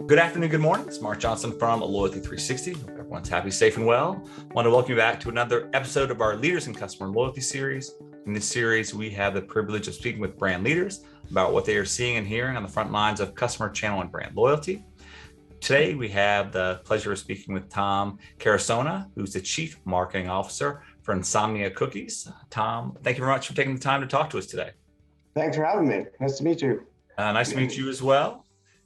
Good afternoon, good morning. It's Mark Johnson from Loyalty360. Hope everyone's happy, safe, and well. I want to welcome you back to another episode of our Leaders in Customer Loyalty series. In this series, we have the privilege of speaking with brand leaders about what they are seeing and hearing on the front lines of customer channel and brand loyalty. Today, we have the pleasure of speaking with Tom Carusona, who's the Chief Marketing Officer for Insomnia Cookies. Tom, thank you very much for taking the time to talk to us today. Thanks for having me. Nice to meet you. Nice to meet you as well.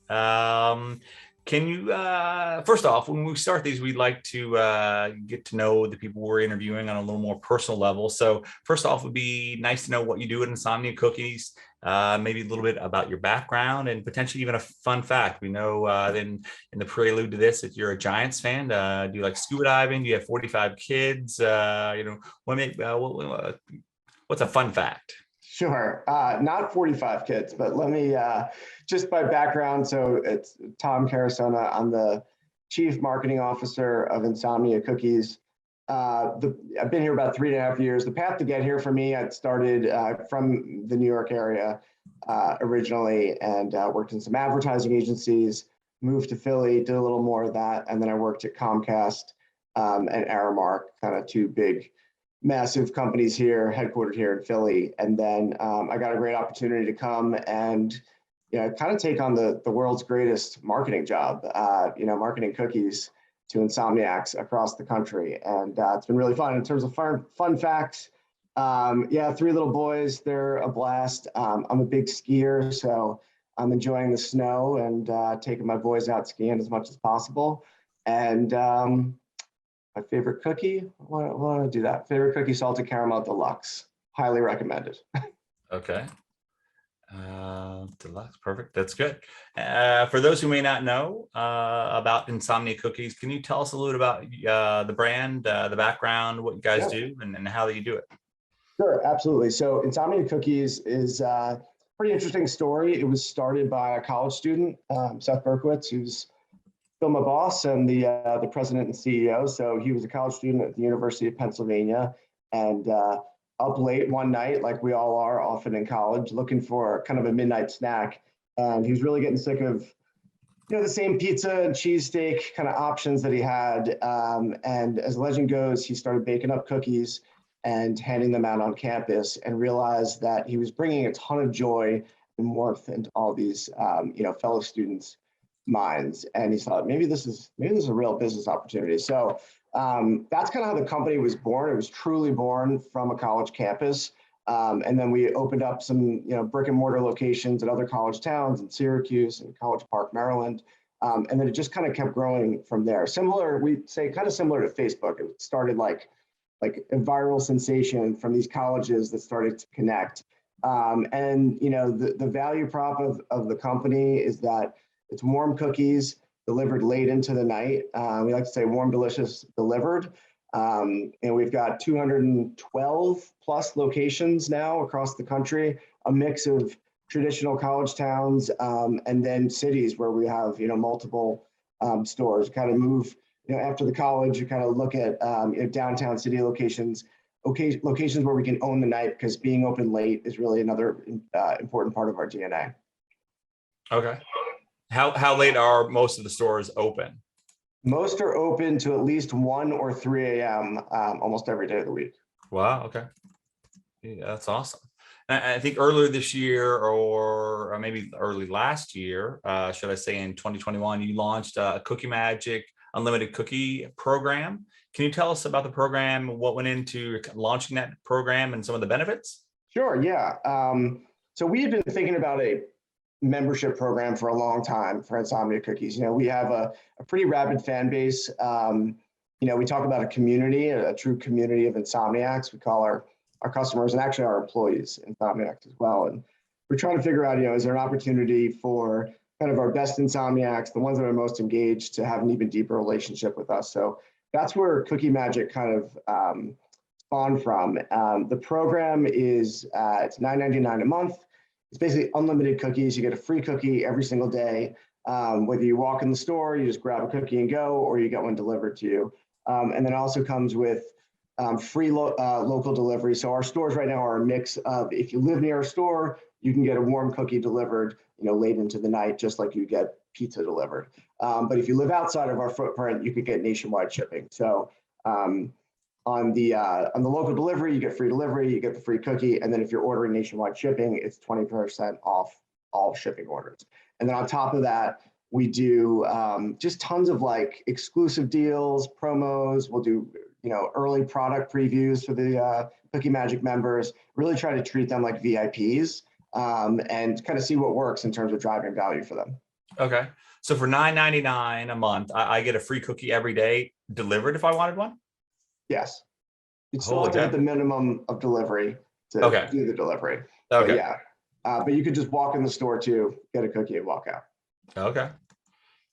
Can you, first off, when we start these, we'd like to get to know the people we're interviewing on a little more personal level. So first off, it would be nice to know what you do at Insomnia Cookies, maybe a little bit about your background and potentially even a fun fact. We know in the prelude to this that you're a Giants fan. Do you like scuba diving? Do you have 45 kids? What's a fun fact? Sure. Not 45 kids, but let me, just by background. So it's Tom Carusona. I'm the Chief Marketing Officer of Insomnia Cookies. I've been here about 3.5 years. The path to get here for me, I started from the New York area originally and worked in some advertising agencies, moved to Philly, did a little more of that. And then I worked at Comcast and Aramark, kind of two big massive companies here, headquartered here in Philly. And then I got a great opportunity to come and kind of take on the world's greatest marketing job, marketing cookies to insomniacs across the country. And it's been really fun. In terms of fun facts, 3 little boys, they're a blast. I'm a big skier, so I'm enjoying the snow and taking my boys out skiing as much as possible. And my favorite cookie, I want to do that. Favorite cookie, salted caramel deluxe. Highly recommended. Okay. Deluxe, perfect. That's good. For those who may not know about Insomnia Cookies, can you tell us a little bit about the brand, the background, what you guys do, and how you do it? Sure, absolutely. So Insomnia Cookies is a pretty interesting story. It was started by a college student, Seth Berkowitz, who's still my boss and the president and CEO. So he was a college student at the University of Pennsylvania and up late one night, like we all are often in college, looking for kind of a midnight snack. And he was really getting sick of the same pizza and cheesesteak kind of options that he had. And as legend goes, he started baking up cookies and handing them out on campus and realized that he was bringing a ton of joy and warmth into all these fellow students' minds. And he thought, maybe this is a real business opportunity. So that's kind of how the company was born. It was truly born from a college campus. And then we opened up some brick and mortar locations at other college towns in Syracuse and College Park, Maryland. And then it just kind of kept growing from there. We'd say kind of similar to Facebook. It started like a viral sensation from these colleges that started to connect. The value prop of the company is that it's warm cookies delivered late into the night. We like to say warm, delicious, delivered. And we've got 212 plus locations now across the country, a mix of traditional college towns and then cities where we have multiple stores. Kind of move after the college, you kind of look at downtown city locations where we can own the night, because being open late is really another important part of our DNA. Okay. How late are most of the stores open? Most are open to at least 1 or 3 a.m. Almost every day of the week. Wow. Okay. Yeah, that's awesome. And I think earlier this year, or maybe early last year, should I say in 2021, you launched a Cookie Magic Unlimited Cookie program. Can you tell us about the program, what went into launching that program and some of the benefits? Sure. Yeah. So we had been thinking about a membership program for a long time for Insomnia Cookies. We have a pretty rabid fan base. We talk about a community, a true community of insomniacs. We call our customers and actually our employees insomniacs as well. And we're trying to figure out, is there an opportunity for kind of our best insomniacs, the ones that are most engaged, to have an even deeper relationship with us. So that's where Cookie Magic kind of spawned from. The program is it's $9.99 a month. It's basically unlimited cookies. You get a free cookie every single day. Whether you walk in the store, you just grab a cookie and go, or you get one delivered to you. And then it also comes with free local delivery. So our stores right now are a mix of, if you live near a store, you can get a warm cookie delivered, late into the night, just like you get pizza delivered. But if you live outside of our footprint, you could get nationwide shipping. So on the local delivery, you get free delivery, you get the free cookie, and then if you're ordering nationwide shipping, it's 20% off all shipping orders. And then on top of that, we do just tons of like exclusive deals, promos. We'll do early product previews for the Cookie Magic members. Really try to treat them like VIPs and kind of see what works in terms of driving value for them. Okay, so for $9.99 a month, I get a free cookie every day delivered if I wanted one. Yes. You still have to hit the minimum of delivery to do the delivery. Okay. But yeah. But you could just walk in the store too, get a cookie and walk out. Okay.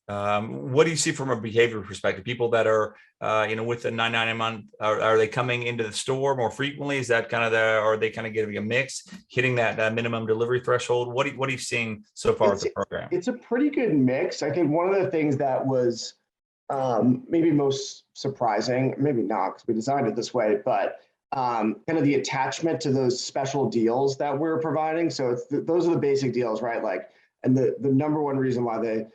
What do you see from a behavior perspective? People that are, with the $9.99 a month, are they coming into the store more frequently? Is that kind of are they kind of getting a mix, hitting that minimum delivery threshold? What are you seeing so far with the program? It's a pretty good mix. I think one of the things that was maybe most surprising, maybe not because we designed it this way, but kind of the attachment to those special deals that we're providing. So those are the basic deals, right? Like, and the number one reason why they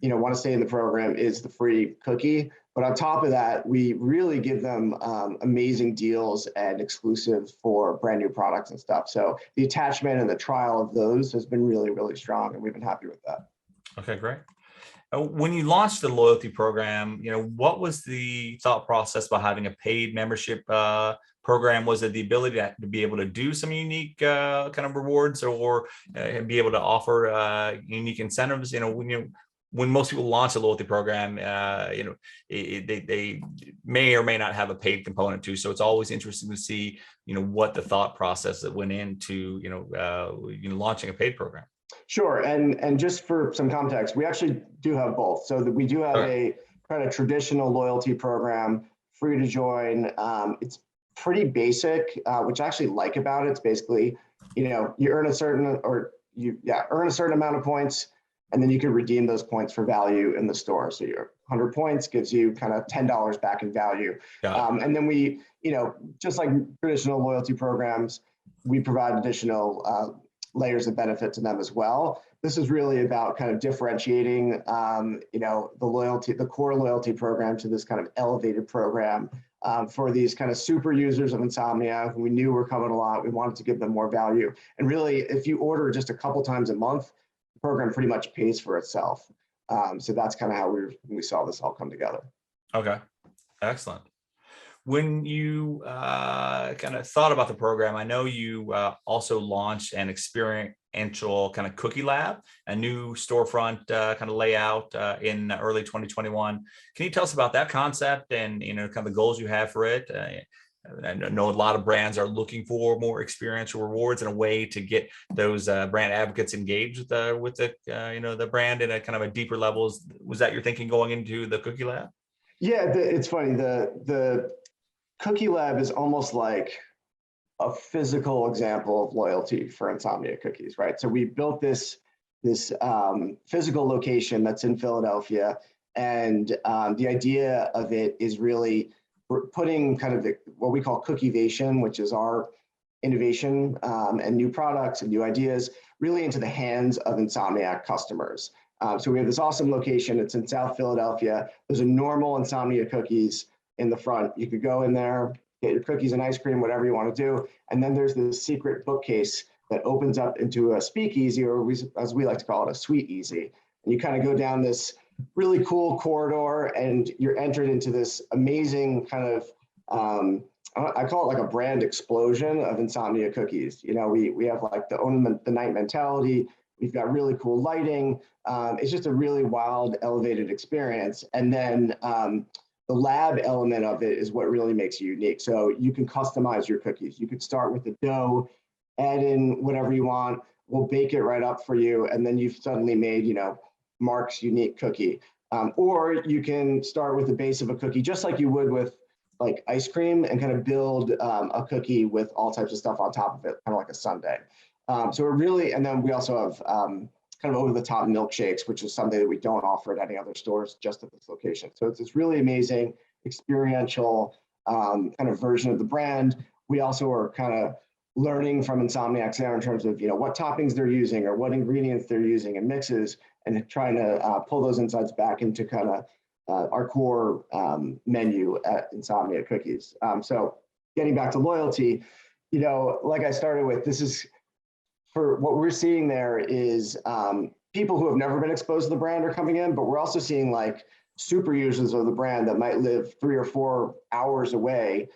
want to stay in the program is the free cookie. But on top of that, we really give them amazing deals and exclusive for brand new products and stuff. So the attachment and the trial of those has been really, really strong, and we've been happy with that. Okay, great. When you launched the loyalty program, what was the thought process by having a paid membership program? Was it the ability to be able to do some unique kind of rewards or be able to offer unique incentives? When most people launch a loyalty program, they may or may not have a paid component too. So it's always interesting to see, what the thought process that went into, launching a paid program. Sure, and just for some context, we actually do have both. So that we do have a kind of traditional loyalty program, free to join. It's pretty basic, which I actually like about it. It's basically, you earn a certain amount of points, and then you can redeem those points for value in the store. So your 100 points gives you kind of $10 back in value. And then we, just like traditional loyalty programs, we provide additional layers of benefit to them as well. This is really about kind of differentiating, the core loyalty program to this kind of elevated program for these kind of super users of Insomnia who we knew were coming a lot. We wanted to give them more value. And really, if you order just a couple times a month, the program pretty much pays for itself. So that's kind of how we saw this all come together. Okay, excellent. When you kind of thought about the program, I know you also launched an experiential kind of cookie lab, a new storefront kind of layout in early 2021. Can you tell us about that concept and kind of the goals you have for it? I know a lot of brands are looking for more experiential rewards and a way to get those brand advocates engaged with the brand in a kind of a deeper levels. Was that your thinking going into the cookie lab? Yeah, it's funny. The Cookie Lab is almost like a physical example of loyalty for Insomnia Cookies, right? So we built this physical location that's in Philadelphia, and the idea of it is really putting kind of what we call Cookievation, which is our innovation and new products and new ideas, really into the hands of Insomniac customers. So we have this awesome location. It's in South Philadelphia. There's a normal Insomnia Cookies in the front. You could go in there, get your cookies and ice cream, whatever you want to do. And then there's this secret bookcase that opens up into a speakeasy, or as we like to call it, a sweet easy. And you kind of go down this really cool corridor and you're entered into this amazing kind of, I call it like a brand explosion of Insomnia Cookies. We have like the own the night mentality. We've got really cool lighting. It's just a really wild, elevated experience. And then the lab element of it is what really makes it unique. So you can customize your cookies. You could start with the dough, add in whatever you want. We'll bake it right up for you. And then you've suddenly made, Mark's unique cookie. Or you can start with the base of a cookie, just like you would with like ice cream, and kind of build a cookie with all types of stuff on top of it, kind of like a sundae. So we're really, and then we also have kind of over-the-top milkshakes, which is something that we don't offer at any other stores, just at this location. So it's this really amazing experiential kind of version of the brand. We also are kind of learning from Insomniacs now in terms of, what toppings they're using or what ingredients they're using and mixes, and trying to pull those insights back into kind of our core menu at Insomnia Cookies. So getting back to loyalty, like I started with, this is for what we're seeing there is people who have never been exposed to the brand are coming in, but we're also seeing like super users of the brand that might live 3 or 4 hours away,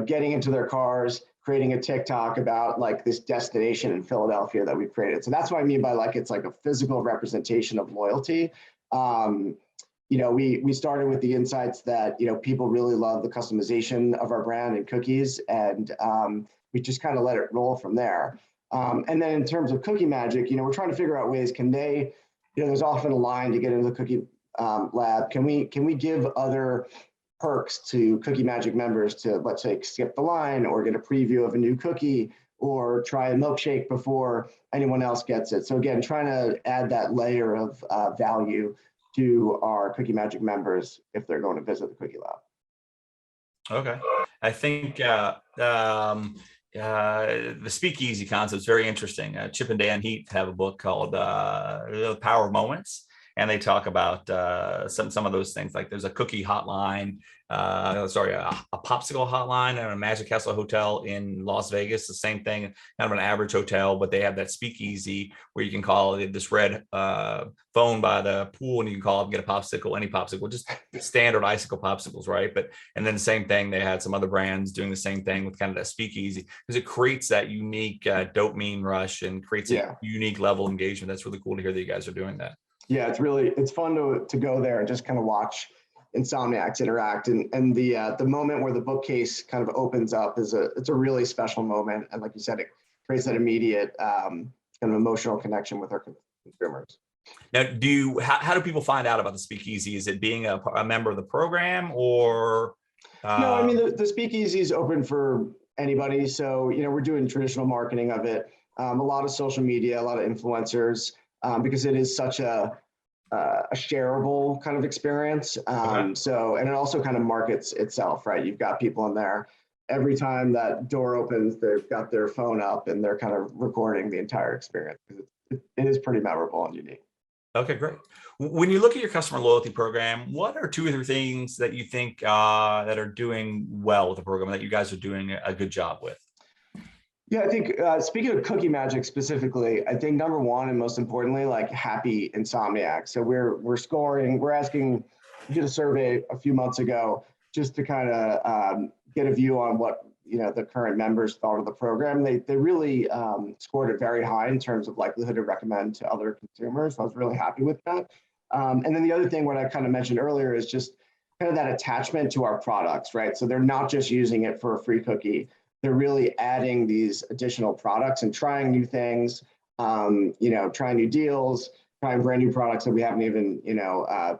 getting into their cars, creating a TikTok about like this destination in Philadelphia that we've created. So that's what I mean by like, it's like a physical representation of loyalty. We started with the insights that, people really love the customization of our brand and cookies, and we just kind of let it roll from there. And then in terms of Cookie Magic, we're trying to figure out ways, can they, there's often a line to get into the Cookie Lab. Can we give other perks to Cookie Magic members to, let's say, skip the line or get a preview of a new cookie or try a milkshake before anyone else gets it? So again, trying to add that layer of value to our Cookie Magic members if they're going to visit the Cookie Lab. Okay. I think the speakeasy concept is very interesting. Chip and Dan Heath have a book called The Power of Moments, and they talk about some of those things. Like there's a cookie hotline, a popsicle hotline at a Magic Castle Hotel in Las Vegas. The same thing, kind of an average hotel, but they have that speakeasy where you can call it this red phone by the pool, and you can call up and get a popsicle, any popsicle, just standard icicle popsicles, right? And then the same thing, they had some other brands doing the same thing with kind of that speakeasy, because it creates that unique dopamine rush and creates a unique level of engagement. That's really cool to hear that you guys are doing that. Yeah, it's fun to go there and just kind of watch Insomniacs interact, and the moment where the bookcase kind of opens up it's a really special moment, and like you said, it creates that immediate kind of emotional connection with our consumers. Now, how do people find out about the speakeasy? Is it being a member of the program, or? No, I mean the speakeasy is open for anybody. So we're doing traditional marketing of it, a lot of social media, a lot of influencers. Because it is such a shareable kind of experience. So, and it also kind of markets itself, right? You've got people in there. Every time that door opens, they've got their phone up and they're kind of recording the entire experience. It is pretty memorable and unique. Okay, great. When you look at your customer loyalty program, what are 2 or 3 things that you think that are doing well with the program, that you guys are doing a good job with? Yeah, I think speaking of Cookie Magic specifically, I think number 1 and most importantly, like happy Insomniacs. So we're scoring. We're asking. We did a survey a few months ago just to kind of get a view on what the current members thought of the program. They really scored it very high in terms of likelihood to recommend to other consumers. So I was really happy with that. And then the other thing, what I kind of mentioned earlier, is just kind of that attachment to our products, right? So they're not just using it for a free cookie. They're really adding these additional products and trying new things, trying new deals, trying brand new products that we haven't even,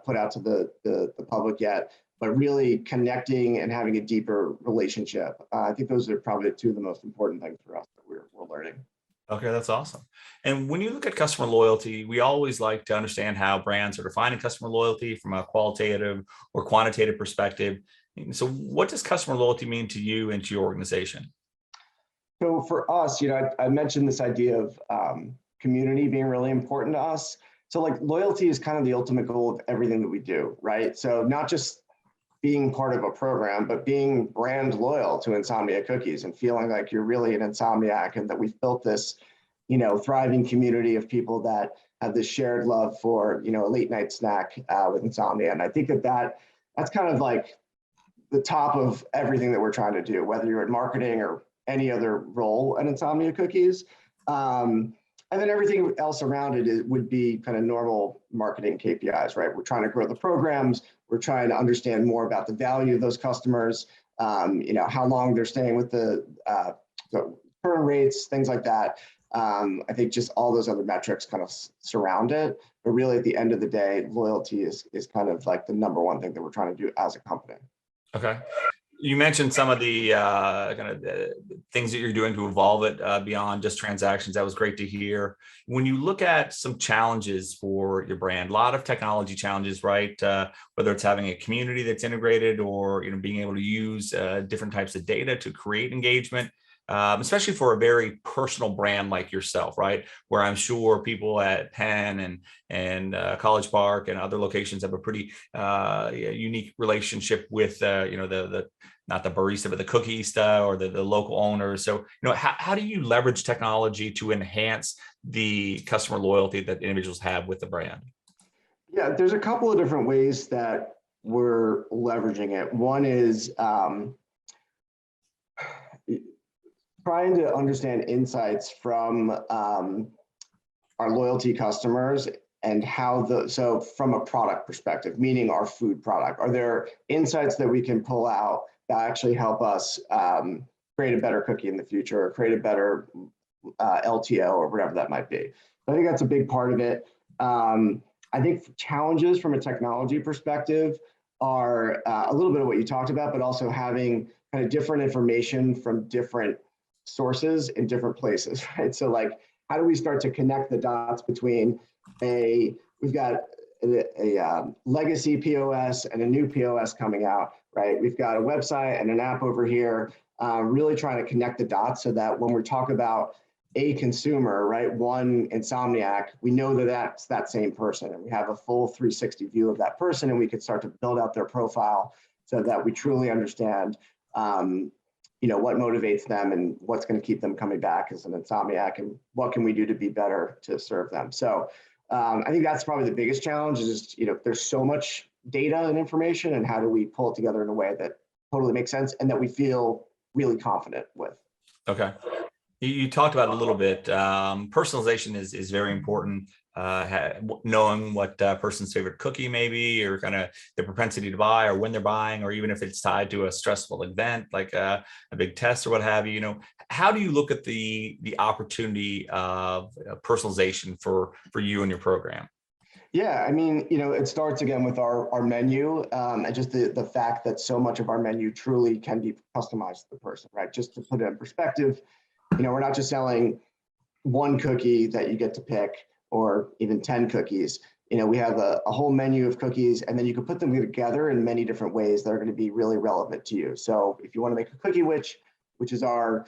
put out to the public yet, but really connecting and having a deeper relationship. I think those are probably 2 of the most important things for us that we're learning. Okay, that's awesome. And when you look at customer loyalty, we always like to understand how brands are defining customer loyalty from a qualitative or quantitative perspective. So what does customer loyalty mean to you and to your organization? So for us, I mentioned this idea of community being really important to us. So like loyalty is kind of the ultimate goal of everything that we do, right? So not just being part of a program, but being brand loyal to Insomnia Cookies and feeling like you're really an Insomniac, and that we've built this, thriving community of people that have this shared love for, a late night snack with Insomnia. And I think that's kind of like the top of everything that we're trying to do, whether you're in marketing or any other role at Insomnia Cookies. And then everything else around it would be kind of normal marketing KPIs, right? We're trying to grow the programs. We're trying to understand more about the value of those customers, how long they're staying with the churn rates, things like that. I think just all those other metrics kind of surround it. But really, at the end of the day, loyalty is kind of like the number 1 thing that we're trying to do as a company. Okay. You mentioned some of the things that you're doing to evolve it beyond just transactions. That was great to hear. When you look at some challenges for your brand, a lot of technology challenges, right? Whether it's having a community that's integrated, or being able to use different types of data to create engagement. Especially for a very personal brand like yourself, right? Where I'm sure people at Penn and College Park and other locations have a pretty unique relationship with the not the barista, but the cookista or the local owners. So, how do you leverage technology to enhance the customer loyalty that individuals have with the brand? Yeah, there's a couple of different ways that we're leveraging it. One is trying to understand insights from our loyalty customers and so from a product perspective, meaning our food product, are there insights that we can pull out that actually help us create a better cookie in the future, or create a better LTO, or whatever that might be. I think that's a big part of it. I think challenges from a technology perspective are a little bit of what you talked about, but also having kind of different information from different sources in different places, right? So like, how do we start to connect the dots between we've got a legacy POS and a new POS coming out, right? We've got a website and an app over here, really trying to connect the dots so that when we talk about a consumer, right, one Insomniac, we know that that's that same person, and we have a full 360 view of that person, and we could start to build out their profile so that we truly understand what motivates them and what's going to keep them coming back as an Insomniac, and what can we do to be better to serve them. So I think that's probably the biggest challenge is, there's so much data and information, and how do we pull it together in a way that totally makes sense and that we feel really confident with. Okay. You talked about it a little bit. Personalization is very important. Knowing what person's favorite cookie may be, or kind of the propensity to buy, or when they're buying, or even if it's tied to a stressful event like a big test or what have you. How do you look at the opportunity of personalization for you and your program? Yeah, I mean, it starts again with our menu, and just the fact that so much of our menu truly can be customized to the person, right? Just to put it in perspective, we're not just selling one cookie that you get to pick, or even 10 cookies. We have a whole menu of cookies, and then you can put them together in many different ways that are going to be really relevant to you. So if you want to make a cookie which is our,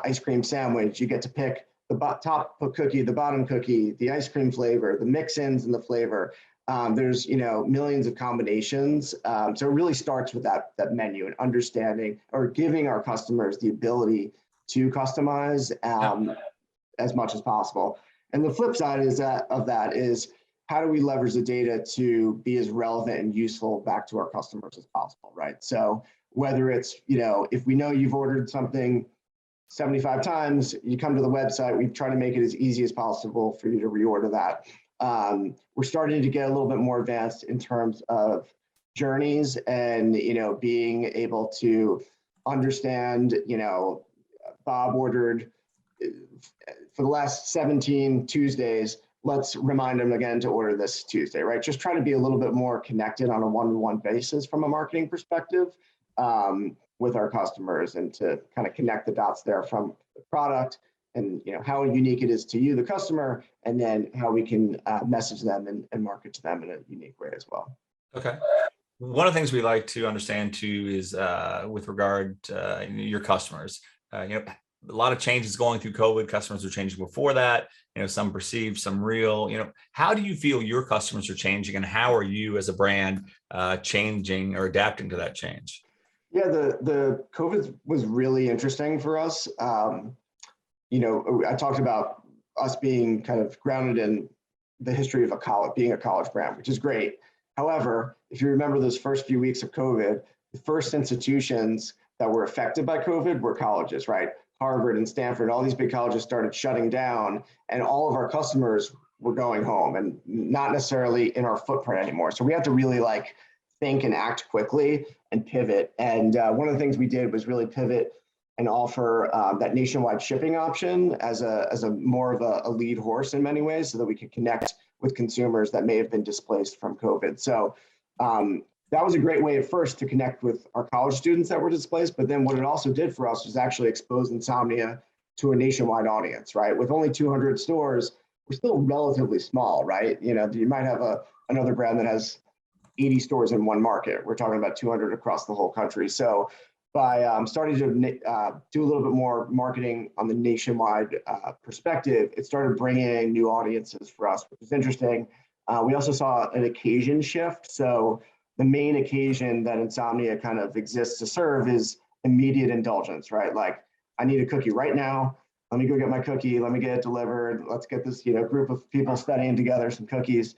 ice cream sandwich, you get to pick the top cookie, the bottom cookie, the ice cream flavor, the mix-ins and the flavor. There's, millions of combinations. So it really starts with that menu and understanding, or giving our customers the ability to customize as much as possible. And the flip side is how do we leverage the data to be as relevant and useful back to our customers as possible, right? So whether it's, if we know you've ordered something 75 times, you come to the website, we try to make it as easy as possible for you to reorder that. We're starting to get a little bit more advanced in terms of journeys, and, being able to understand, Bob ordered for the last 17 Tuesdays, let's remind them again to order this Tuesday, right? Just try to be a little bit more connected on a one-to-one basis from a marketing perspective with our customers, and to kind of connect the dots there from the product and how unique it is to you, the customer, and then how we can message them and market to them in a unique way as well. Okay. One of the things we like to understand too is with regard to your customers. A lot of changes going through COVID. Customers are changing before that. Some perceived, some real. How do you feel your customers are changing, and how are you as a brand changing or adapting to that change? Yeah, the COVID was really interesting for us. I talked about us being kind of grounded in the history of being a college brand, which is great. However, if you remember those first few weeks of COVID, the first institutions that were affected by COVID were colleges, right? Harvard and Stanford, all these big colleges started shutting down, and all of our customers were going home and not necessarily in our footprint anymore. So we had to really think and act quickly and pivot. And one of the things we did was really pivot and offer that nationwide shipping option as a more of a lead horse in many ways, so that we could connect with consumers that may have been displaced from COVID. So that was a great way at first to connect with our college students that were displaced. But then what it also did for us was actually expose Insomnia to a nationwide audience, right? With only 200 stores, we're still relatively small, right? You might have another brand that has 80 stores in one market. We're talking about 200 across the whole country. So by starting to do a little bit more marketing on the nationwide perspective, it started bringing in new audiences for us, which is interesting. We also saw an occasion shift. So the main occasion that Insomnia kind of exists to serve is immediate indulgence, right? Like, I need a cookie right now. Let me go get my cookie. Let me get it delivered. Let's get this, group of people studying together some cookies.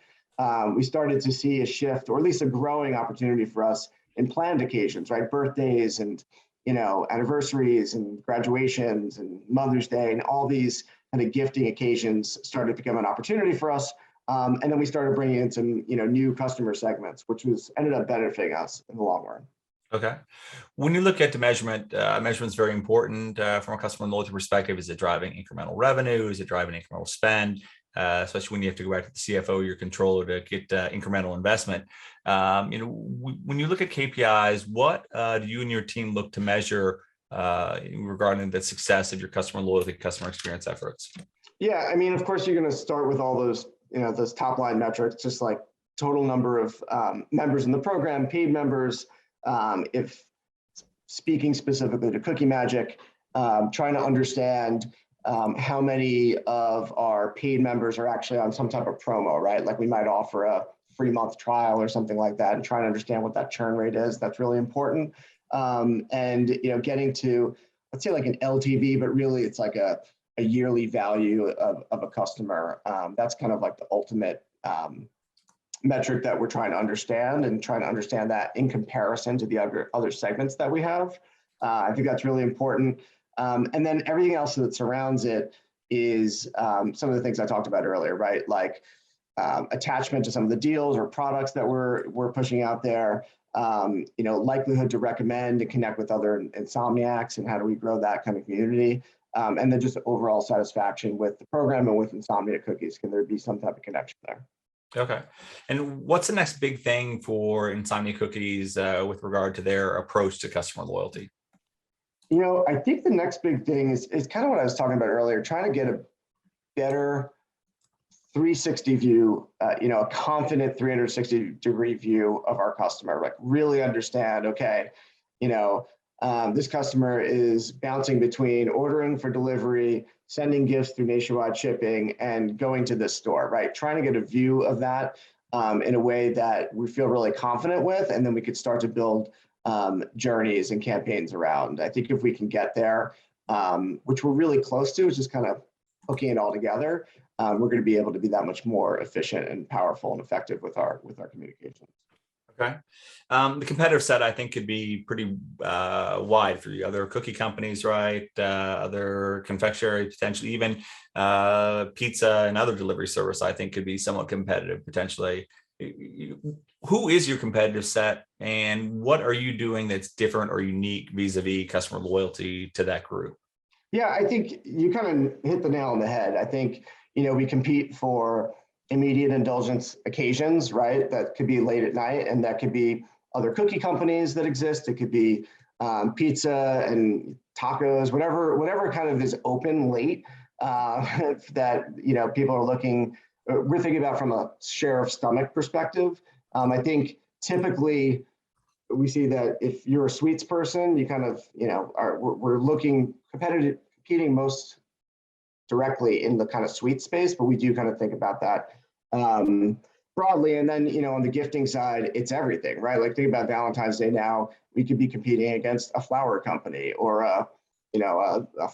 We started to see a shift, or at least a growing opportunity for us in planned occasions, right? Birthdays and, anniversaries and graduations and Mother's Day and all these kind of gifting occasions started to become an opportunity for us. And then we started bringing in some, new customer segments, which ended up benefiting us in the long run. Okay. When you look at the measurement's very important from a customer loyalty perspective. Is it driving incremental revenue? Is it driving incremental spend? Especially when you have to go back to the CFO, your controller, to get incremental investment. When you look at KPIs, what do you and your team look to measure regarding the success of your customer loyalty, customer experience efforts? Yeah, I mean, of course, you're going to start with all those, those top line metrics, just like total number of members in the program, paid members. If speaking specifically to Cookie Magic, trying to understand how many of our paid members are actually on some type of promo, right? Like we might offer a free month trial or something like that, and trying to understand what that churn rate is. That's really important. And getting to, let's say, like an LTV, but really it's like a yearly value of a customer. That's kind of like the ultimate metric that we're trying to understand, and trying to understand that in comparison to the other segments that we have. I think that's really important. And then everything else that surrounds it is some of the things I talked about earlier, right? Like attachment to some of the deals or products that we're pushing out there, likelihood to recommend and connect with other insomniacs, and how do we grow that kind of community? And then just overall satisfaction with the program and with Insomnia Cookies. Can there be some type of connection there? Okay. And what's the next big thing for Insomnia Cookies with regard to their approach to customer loyalty? I think the next big thing is kind of what I was talking about earlier, trying to get a better 360 view, a confident 360-degree view of our customer. Like really understand, okay, this customer is bouncing between ordering for delivery, sending gifts through nationwide shipping, and going to this store, right? Trying to get a view of that in a way that we feel really confident with, and then we could start to build journeys and campaigns around. I think if we can get there, which we're really close to, is just kind of hooking it all together, we're going to be able to be that much more efficient and powerful and effective with our communications. Okay. The competitive set, I think, could be pretty wide for you. Other cookie companies, right? Other confectionery, potentially even pizza and other delivery service, I think could be somewhat competitive potentially. Who is your competitive set, and what are you doing that's different or unique vis-a-vis customer loyalty to that group? Yeah, I think you kind of hit the nail on the head. I think, we compete for immediate indulgence occasions, right? That could be late at night, and that could be other cookie companies that exist. It could be pizza and tacos, whatever kind of is open late that people are looking. We're thinking about from a share of stomach perspective. I think typically we see that if you're a sweets person, you kind of we're looking competing most directly in the kind of sweet space, but we do kind of think about that broadly. And then, on the gifting side, it's everything, right? Like think about Valentine's Day now, we could be competing against a flower company or a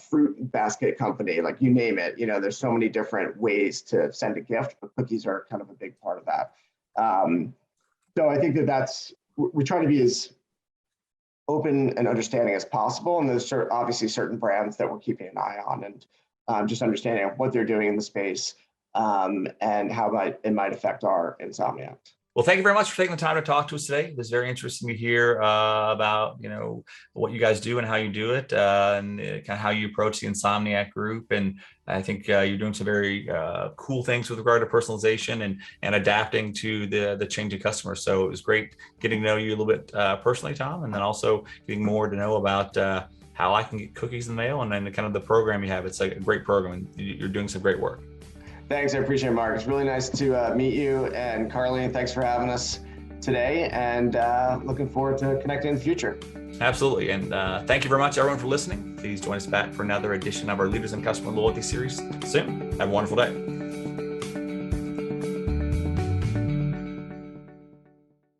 fruit basket company, like you name it. There's so many different ways to send a gift, but cookies are kind of a big part of that. So I think we try to be as open and understanding as possible. And there's obviously certain brands that we're keeping an eye on, and just understanding what they're doing in the space and how it might affect our Insomnia. Well, thank you very much for taking the time to talk to us today. It was very interesting to hear about, what you guys do and how you do it, and kind of how you approach the Insomniac group. And I think you're doing some very cool things with regard to personalization and adapting to the changing customers. So it was great getting to know you a little bit personally, Tom, and then also getting more to know about how I can get cookies in the mail and then kind of the program you have. It's like a great program, and you're doing some great work. Thanks, I appreciate it, Mark. It's really nice to meet you, and Carly, thanks for having us today, and looking forward to connecting in the future. Absolutely, and thank you very much, everyone, for listening. Please join us back for another edition of our Leaders in Customer Loyalty series soon. Have a wonderful day.